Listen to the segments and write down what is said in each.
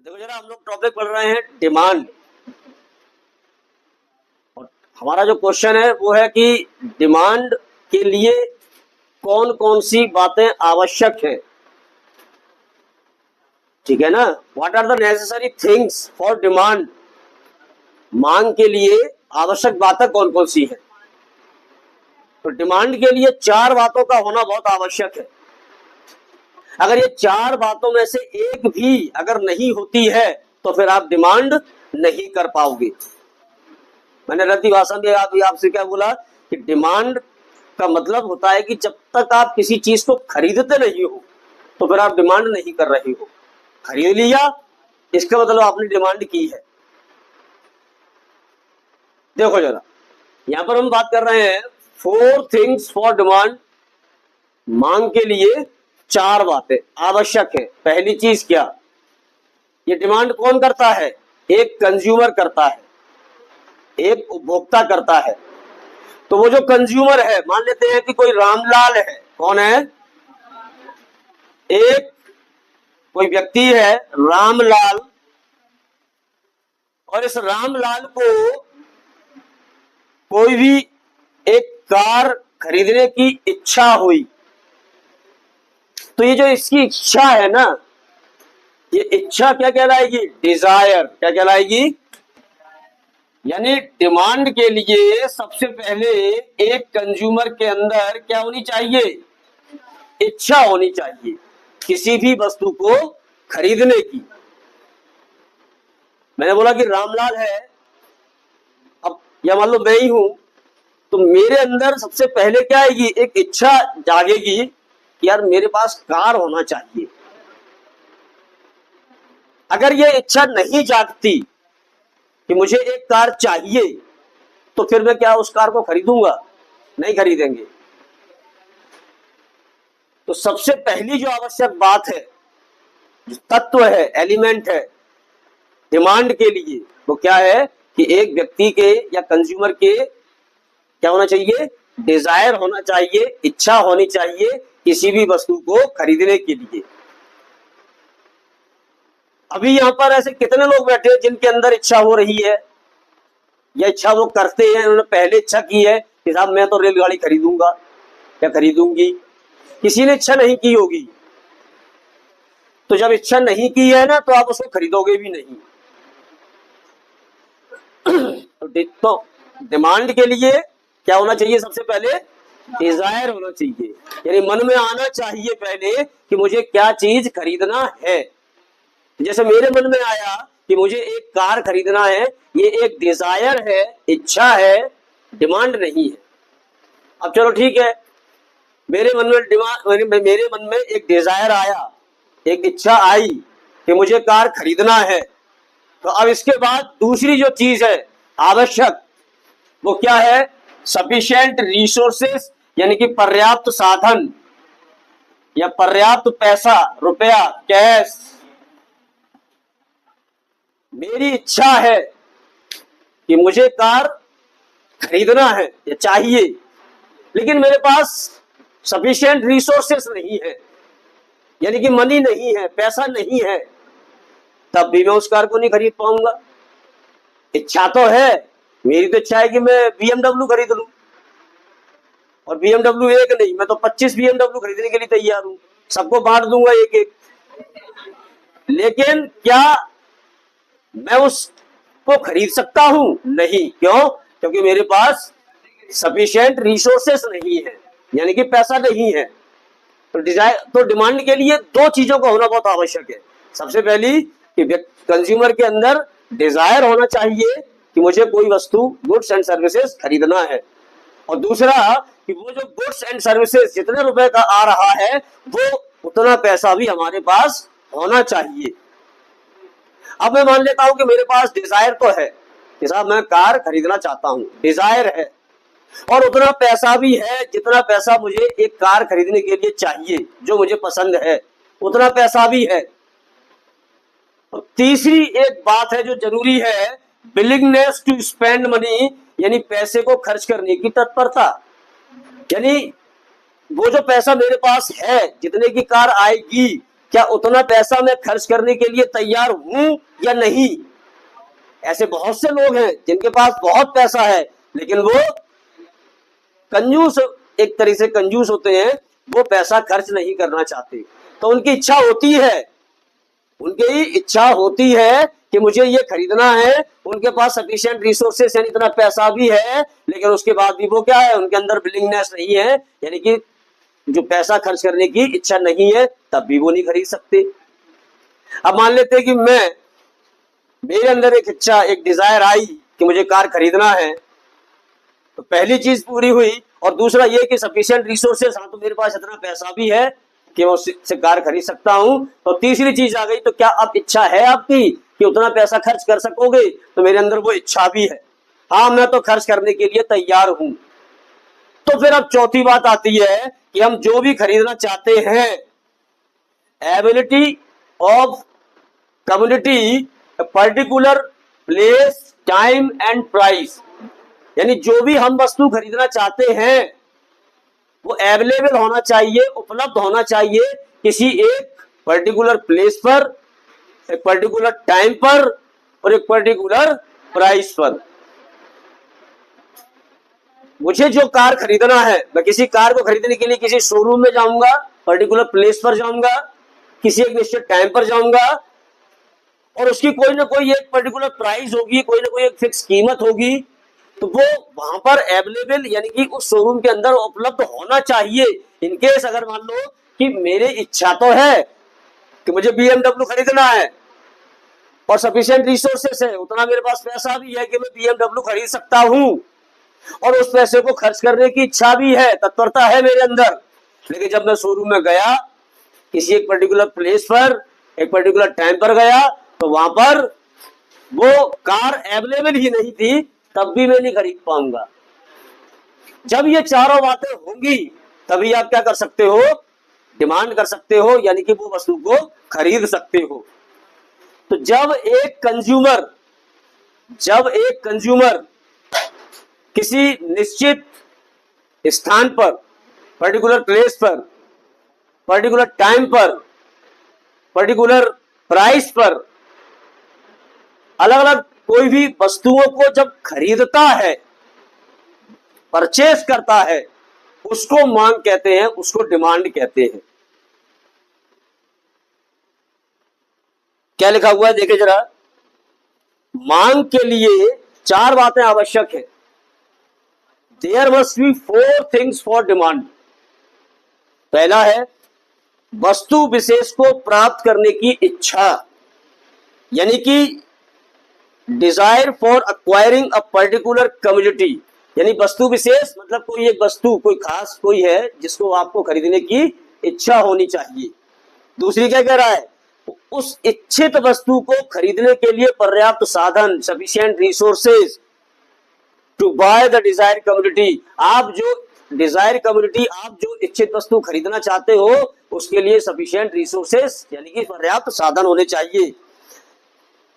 देखो जरा, हम लोग टॉपिक पढ़ रहे हैं डिमांड। और हमारा जो क्वेश्चन है वो है कि डिमांड के लिए कौन कौन सी बातें आवश्यक है। ठीक है ना। What are the necessary things for demand. मांग के लिए आवश्यक बातें कौन कौन सी है। तो डिमांड के लिए चार बातों का होना बहुत आवश्यक है। अगर ये चार बातों में से एक भी अगर नहीं होती है तो फिर आप डिमांड नहीं कर पाओगे। मैंने रद्दी भाषा में आपसे क्या बोला कि डिमांड का मतलब होता है कि जब तक आप किसी चीज को खरीदते नहीं हो तो फिर आप डिमांड नहीं कर रहे हो। खरीद लिया इसका मतलब आपने डिमांड की है। देखो जरा, यहां पर हम बात कर रहे हैं 4 थिंग्स फॉर डिमांड। मांग के लिए चार बातें आवश्यक है। पहली चीज क्या, ये डिमांड कौन करता है? एक कंज्यूमर करता है, एक उपभोक्ता करता है। तो वो जो कंज्यूमर है, मान लेते हैं कि कोई रामलाल है। कौन है? एक कोई व्यक्ति है रामलाल, और इस रामलाल को कोई भी एक कार खरीदने की इच्छा हुई। तो ये जो इसकी इच्छा है ना, ये इच्छा क्या कहलाएगी? डिजायर। क्या कहलाएगी? यानी डिमांड के लिए सबसे पहले एक कंज्यूमर के अंदर क्या होनी चाहिए? इच्छा होनी चाहिए किसी भी वस्तु को खरीदने की। मैंने बोला कि रामलाल है, अब या मान लो मैं ही हूं, तो मेरे अंदर सबसे पहले क्या आएगी? एक इच्छा जागेगी कि यार मेरे पास कार होना चाहिए। अगर ये इच्छा नहीं जागती कि मुझे एक कार चाहिए तो फिर मैं क्या उस कार को खरीदूंगा? नहीं खरीदेंगे। तो सबसे पहली जो आवश्यक बात है, जो तत्व है, एलिमेंट है डिमांड के लिए, वो क्या है कि एक व्यक्ति के या कंज्यूमर के क्या होना चाहिए? डिजायर होना चाहिए, इच्छा होनी चाहिए किसी भी वस्तु को खरीदने के लिए। अभी यहां पर ऐसे कितने लोग बैठे हैं जिनके अंदर इच्छा हो रही है या इच्छा वो करते हैं? उन्होंने पहले इच्छा की है कि साहब मैं तो रेलगाड़ी खरीदूंगा या खरीदूंगी। किसी ने इच्छा नहीं की होगी। तो जब इच्छा नहीं की है ना, तो आप उसको खरीदोगे भी नहीं। तो डिमांड के लिए क्या होना चाहिए? सबसे पहले डिजायर होना चाहिए, यानी मन में आना चाहिए पहले कि मुझे क्या चीज खरीदना है। जैसे मेरे मन में आया कि मुझे एक कार खरीदना है, ये एक डिजायर है, इच्छा है, डिमांड नहीं है। अब चलो ठीक है, मेरे मन में एक डिजायर आया, एक इच्छा आई कि मुझे कार खरीदना है। तो अब इसके बाद दूसरी जो चीज है आवश्यक, वो क्या है? सफिशिएंट रिसोर्सेस, यानी कि पर्याप्त साधन या पर्याप्त पैसा, रुपया, कैश। मेरी इच्छा है कि मुझे कार खरीदना है या चाहिए, लेकिन मेरे पास सफिशिएंट रिसोर्सेस नहीं है, यानी कि मनी नहीं है, पैसा नहीं है, तब भी मैं उस कार को नहीं खरीद पाऊंगा। इच्छा तो है, मेरी तो इच्छा है कि मैं BMW खरीद लूं, और BMW एक नहीं, मैं तो 25 BMW खरीदने के लिए तैयार हूं, सबको बांट दूंगा एक एक। लेकिन क्या मैं उसको खरीद सकता हूं? नहीं। क्यों? क्योंकि मेरे पास सफिशिएंट रिसोर्सेस नहीं है, यानी कि पैसा नहीं है। तो डिमांड के लिए दो चीजों का होना बहुत आवश्यक है। सबसे पहली कि कंज्यूमर के अंदर डिजायर होना चाहिए कि मुझे कोई वस्तु, गुड्स एंड सर्विसेज खरीदना है, और दूसरा कि वो जो गुड्स एंड सर्विसेज जितने रुपए का आ रहा है वो उतना पैसा भी हमारे पास होना चाहिए। अब मैं मान लेता हूं कि मेरे पास डिजायर तो है कि साहब मैं कार खरीदना चाहता हूं, डिजायर है, और उतना पैसा भी है जितना पैसा मुझे एक कार खरीदने के लिए चाहिए, जो मुझे पसंद है, उतना पैसा भी है। और तीसरी एक बात है जो जरूरी है, विलिंगनेस टू स्पेंड मनी, यानी पैसे को खर्च करने की तत्परता। यानी वो जो पैसा मेरे पास है, जितने की कार आएगी, क्या उतना पैसा मैं खर्च करने के लिए तैयार हूं या नहीं? ऐसे बहुत से लोग हैं जिनके पास बहुत पैसा है, लेकिन वो कंजूस, एक तरह से कंजूस होते हैं, वो पैसा खर्च नहीं करना चाहते। तो उनकी इच्छा होती है, उनकी इच्छा होती है कि मुझे ये खरीदना है, उनके पास सफिशिएंट रिसोर्सेस यानी इतना पैसा भी है, लेकिन उसके बाद भी वो क्या है, उनके अंदर विलिंगनेस नहीं है, यानी कि जो पैसा खर्च करने की इच्छा नहीं है, तब भी वो नहीं खरीद सकते। अब मान लेते हैं कि मेरे अंदर एक इच्छा, एक डिजायर आई कि मुझे कार खरीदना है, तो पहली चीज पूरी हुई, और दूसरा ये कि सफिशिएंट रिसोर्सेस, हाँ तो मेरे पास इतना पैसा भी है कि मैं उससे कार खरीद सकता हूं। तो तीसरी चीज आ गई, तो क्या अब इच्छा है आपकी कि उतना पैसा खर्च कर सकोगे? तो मेरे अंदर वो इच्छा भी है, हाँ मैं तो खर्च करने के लिए तैयार हूं। तो फिर अब चौथी बात आती है कि हम जो भी खरीदना चाहते हैं, ability of community particular place, time and price, यानी जो भी हम वस्तु खरीदना चाहते हैं वो अवेलेबल होना चाहिए, उपलब्ध होना चाहिए किसी एक पर्टिकुलर प्लेस पर, एक पर्टिकुलर टाइम पर और एक पर्टिकुलर प्राइस पर। मुझे जो कार खरीदना है, मैं किसी कार को खरीदने के लिए किसी शोरूम में जाऊंगा, पर्टिकुलर प्लेस पर जाऊंगा, किसी एक निश्चित टाइम पर जाऊंगा, और उसकी कोई ना कोई एक पर्टिकुलर प्राइस होगी, कोई ना कोई एक फिक्स कीमत होगी, तो वो वहां पर अवेलेबल यानी कि उस शोरूम के अंदर उपलब्ध होना चाहिए। इनकेस अगर मान लो कि मेरी इच्छा तो है कि मुझे BMW खरीदना है और सफिशिएंट रिसोर्सेस है, उतना मेरे पास पैसा भी है कि मैं BMW खरीद सकता हूं, और उस पैसे को खर्च करने की इच्छा भी है, तत्परता है मेरे अंदर, लेकिन जब मैं शोरूम में गया, किसी एक पर्टिकुलर प्लेस पर, एक पर्टिकुलर टाइम पर गया, तो वहां पर वो कार अवेलेबल ही नहीं थी, तब भी मैं नहीं खरीद पाऊंगा। जब ये चारों बातें होंगी तभी आप क्या कर सकते हो, डिमांड कर सकते हो, यानी कि वो वस्तु को खरीद सकते हो। तो जब एक कंज्यूमर किसी निश्चित स्थान पर, पर्टिकुलर प्लेस पर, पर्टिकुलर टाइम पर, पर्टिकुलर प्राइस पर अलग अलग कोई भी वस्तुओं को जब खरीदता है, परचेस करता है, उसको मांग कहते हैं, उसको डिमांड कहते हैं। क्या लिखा हुआ है देखे जरा, मांग के लिए 4 बातें आवश्यक है। There must be 4 things for demand. पहला है वस्तु विशेष को प्राप्त करने की इच्छा, यानी कि desire for acquiring a particular community, यानी वस्तु विशेष मतलब कोई एक वस्तु, कोई खास कोई है जिसको आपको खरीदने की इच्छा होनी चाहिए। दूसरी क्या कह रहा है, उस इच्छित वस्तु को खरीदने के लिए पर्याप्त साधन, sufficient resources to buy the desire community. आप जो इच्छित वस्तु खरीदना चाहते हो, उसके लिए सफिशिएंट रिसोर्सेज यानी कि पर्याप्त साधन होने चाहिए।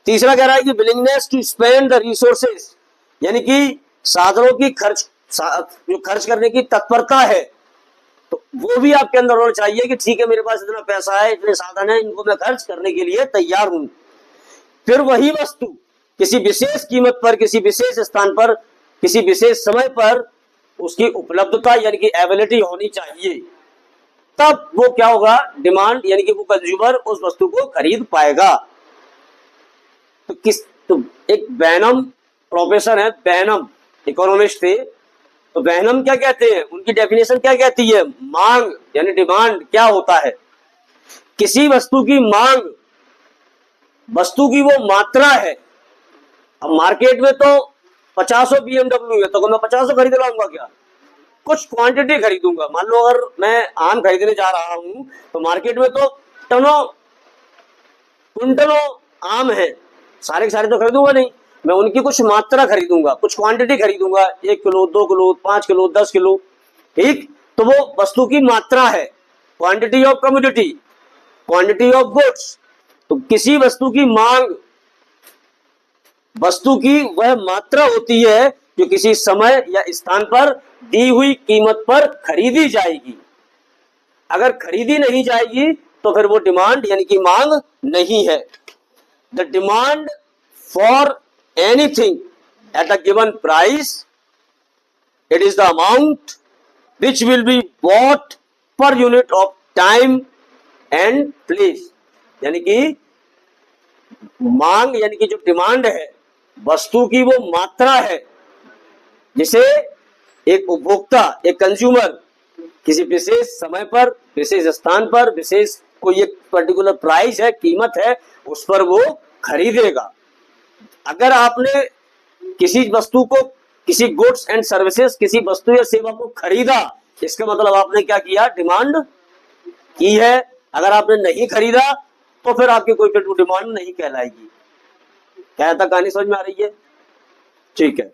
तीसरा कह रहा है कि willingness to spend the resources, यानी कि साधनों की जो खर्च करने की तत्परता है, तो वो भी आपके अंदर होना चाहिए कि ठीक है मेरे पास इतना पैसा है, इतने साधन है, इनको मैं खर्च करने के लिए तैयार हूं। फिर वही वस्तु किसी विशेष कीमत पर, किसी विशेष स्थान पर, किसी विशेष समय पर उसकी उपलब्धता यानी कि अवेलेबिलिटी होनी चाहिए, तब वो क्या होगा, डिमांड यानी कि वो कंज्यूमर उस वस्तु को खरीद पाएगा। तो एक बैनम प्रोफेसर है, बैनम इकोनॉमिस्ट थे, तो बैनम क्या कहते हैं, उनकी डेफिनेशन क्या कहती है, मांग यानी डिमांड क्या होता है, किसी वस्तु की मांग, वस्तु की वो मात्रा है। अब मार्केट में तो 50 BMW है, तो मैं 50 खरीद लाऊंगा क्या, कुछ क्वांटिटी खरीदूंगा। मान लो अगर मैं आम खरीदने जा रहा हूं, तो मार्केट में तो टनों कुंटलों आम है, सारे के सारे तो खरीदूंगा नहीं, मैं उनकी कुछ मात्रा खरीदूंगा, कुछ क्वांटिटी खरीदूंगा, 1 किलो, 2 किलो, 5 किलो, 10 किलो, ठीक। तो वो वस्तु की मात्रा है, quantity of commodity, quantity of goods. तो किसी वस्तु की मांग, वस्तु की वह मात्रा होती है जो किसी समय या स्थान पर दी हुई कीमत पर खरीदी जाएगी। अगर खरीदी नहीं जाएगी तो फिर वो डिमांड यानी कि मांग नहीं है। The demand for anything at a given price, it is the amount which will be bought per unit of time and place. यानी कि मांग यानी कि जो डिमांड है वस्तु की, वो मात्रा है जिसे एक उपभोक्ता, एक कंज्यूमर किसी विशेष समय पर, विशेष स्थान पर, विशेष कोई एक पर्टिकुलर प्राइस है, कीमत है, उस पर वो खरीदेगा। अगर आपने किसी वस्तु को, किसी गुड्स एंड सर्विसेज, किसी वस्तु या सेवा को खरीदा, इसका मतलब आपने क्या किया, डिमांड की है। अगर आपने नहीं खरीदा तो फिर आपकी कोई डिमांड नहीं कहलाएगी। क्या कहानी समझ में आ रही है? ठीक है।